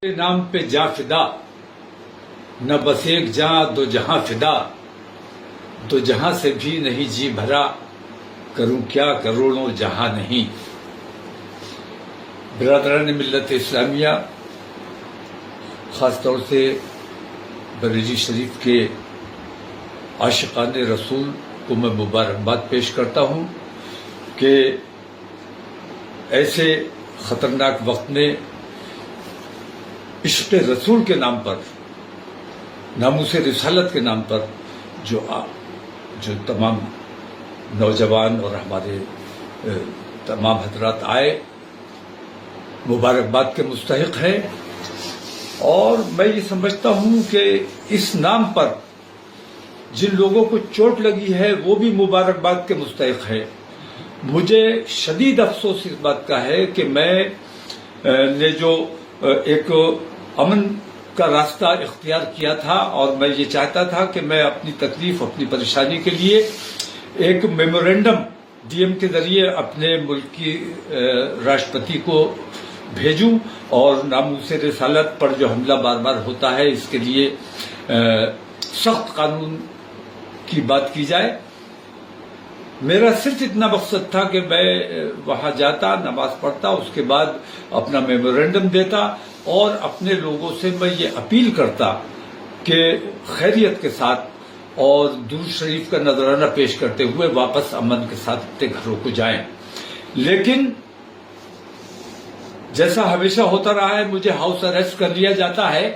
نام پہ جا فدا، نہ بس ایک جہاں دو جہاں فدا، دو جہاں سے بھی نہیں جی بھرا، کروں کیا کروڑوں جہاں نہیں۔ برادران ملت اسلامیہ، خاص طور سے بریلی شریف کے عاشقان رسول کو میں مبارکباد پیش کرتا ہوں کہ ایسے خطرناک وقت میں عشق رسول کے نام پر، ناموس رسالت کے نام پر جو تمام نوجوان اور ہمارے تمام حضرات آئے، مبارکباد کے مستحق ہیں۔ اور میں یہ سمجھتا ہوں کہ اس نام پر جن لوگوں کو چوٹ لگی ہے وہ بھی مبارکباد کے مستحق ہے۔ مجھے شدید افسوس اس بات کا ہے کہ میں نے جو ایک امن کا راستہ اختیار کیا تھا، اور میں یہ چاہتا تھا کہ میں اپنی تکلیف، اپنی پریشانی کے لیے ایک میمورینڈم ڈی ایم کے ذریعے اپنے ملک کی راشٹرپتی کو بھیجوں اور ناموس رسالت پر جو حملہ بار بار ہوتا ہے اس کے لیے سخت قانون کی بات کی جائے۔ میرا صرف اتنا مقصد تھا کہ میں وہاں جاتا، نماز پڑھتا، اس کے بعد اپنا میمورینڈم دیتا اور اپنے لوگوں سے میں یہ اپیل کرتا کہ خیریت کے ساتھ اور درود شریف کا نذرانہ پیش کرتے ہوئے واپس امن کے ساتھ اپنے گھروں کو جائیں۔ لیکن جیسا ہمیشہ ہوتا رہا ہے، مجھے ہاؤس اریسٹ کر لیا جاتا ہے۔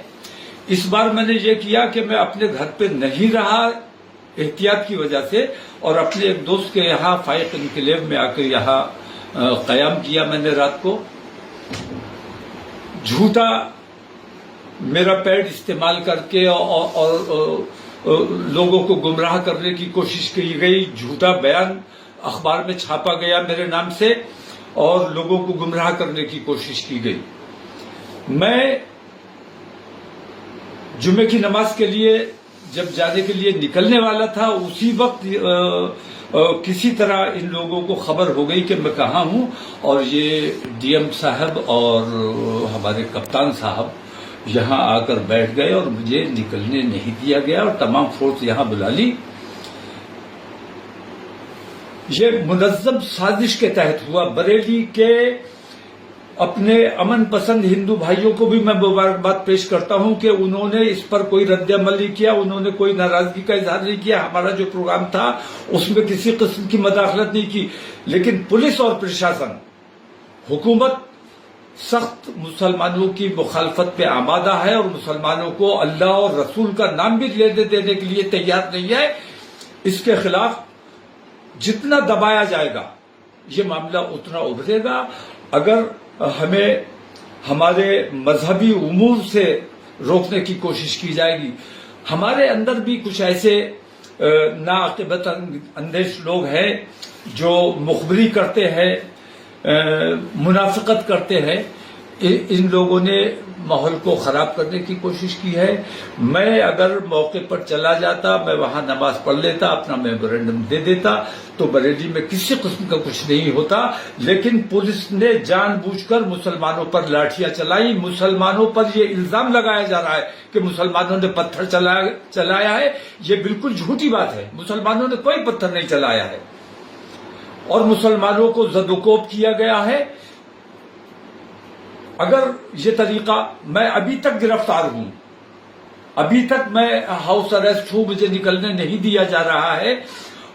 اس بار میں نے یہ کیا کہ میں اپنے گھر پہ نہیں رہا احتیاط کی وجہ سے، اور اپنے ایک دوست کے یہاں فائق انکلیو میں آ کر یہاں قیام کیا میں نے رات کو۔ جھوٹا میرا پیڈ استعمال کر کے اور لوگوں کو گمراہ کرنے کی کوشش کی گئی، جھوٹا بیان اخبار میں چھاپا گیا میرے نام سے اور لوگوں کو گمراہ کرنے کی کوشش کی گئی۔ میں جمعے کی نماز کے لیے جب جانے کے لیے نکلنے والا تھا، اسی وقت کسی طرح ان لوگوں کو خبر ہو گئی کہ میں کہاں ہوں، اور یہ ڈی ایم صاحب اور ہمارے کپتان صاحب یہاں آ کر بیٹھ گئے اور مجھے نکلنے نہیں دیا گیا اور تمام فورس یہاں بلا لی۔ یہ منظم سازش کے تحت ہوا۔ بریلی کے اپنے امن پسند ہندو بھائیوں کو بھی میں مبارکباد پیش کرتا ہوں کہ انہوں نے اس پر کوئی رد عمل نہیں کیا، انہوں نے کوئی ناراضگی کا اظہار نہیں کیا۔ ہمارا جو پروگرام تھا اس میں کسی قسم کی مداخلت نہیں کی، لیکن پولیس اور پرشاسن، حکومت سخت مسلمانوں کی مخالفت پہ آمادہ ہے اور مسلمانوں کو اللہ اور رسول کا نام بھی لینے دینے کے لیے تیار نہیں ہے۔ اس کے خلاف جتنا دبایا جائے گا یہ معاملہ اتنا ابھرے گا۔ اگر ہمیں ہمارے مذہبی امور سے روکنے کی کوشش کی جائے گی، ہمارے اندر بھی کچھ ایسے ناعاقبت اندیش لوگ ہیں جو مخبری کرتے ہیں، منافقت کرتے ہیں، ان لوگوں نے ماحول کو خراب کرنے کی کوشش کی ہے۔ میں اگر موقع پر چلا جاتا، میں وہاں نماز پڑھ لیتا، اپنا میمورینڈم دے دیتا تو بریلی میں کسی قسم کا کچھ نہیں ہوتا۔ لیکن پولیس نے جان بوجھ کر مسلمانوں پر لاٹھیاں چلائی۔ مسلمانوں پر یہ الزام لگایا جا رہا ہے کہ مسلمانوں نے پتھر چلایا ہے۔ یہ بالکل جھوٹی بات ہے، مسلمانوں نے کوئی پتھر نہیں چلایا ہے، اور مسلمانوں کو زد و کوب کیا گیا ہے۔ اگر یہ طریقہ، میں ابھی تک گرفتار ہوں، ابھی تک میں ہاؤس اریسٹ ہوں، مجھے نکلنے نہیں دیا جا رہا ہے،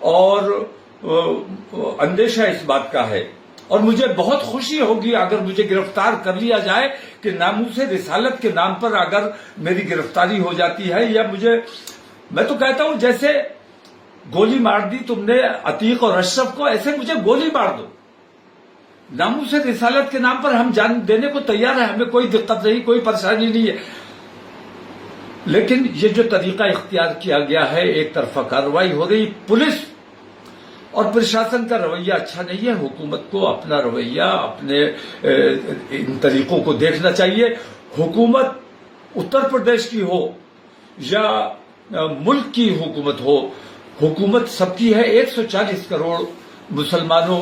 اور اندیشہ اس بات کا ہے، اور مجھے بہت خوشی ہوگی اگر مجھے گرفتار کر لیا جائے کہ ناموس رسالت کے نام پر اگر میری گرفتاری ہو جاتی ہے، یا میں تو کہتا ہوں جیسے گولی مار دی تم نے عتیق اور اشرف کو، ایسے مجھے گولی مار دو۔ ناموس رسالت کے نام پر ہم جان دینے کو تیار ہیں، ہمیں کوئی دقت نہیں، کوئی پریشانی نہیں ہے۔ لیکن یہ جو طریقہ اختیار کیا گیا ہے، ایک طرفہ کارروائی ہو رہی، پولیس اور پرشاسن کا رویہ اچھا نہیں ہے۔ حکومت کو اپنا رویہ، اپنے ان طریقوں کو دیکھنا چاہیے۔ حکومت اتر پردیش کی ہو یا ملک کی حکومت ہو، حکومت سب کی ہے۔ 140 کروڑ مسلمانوں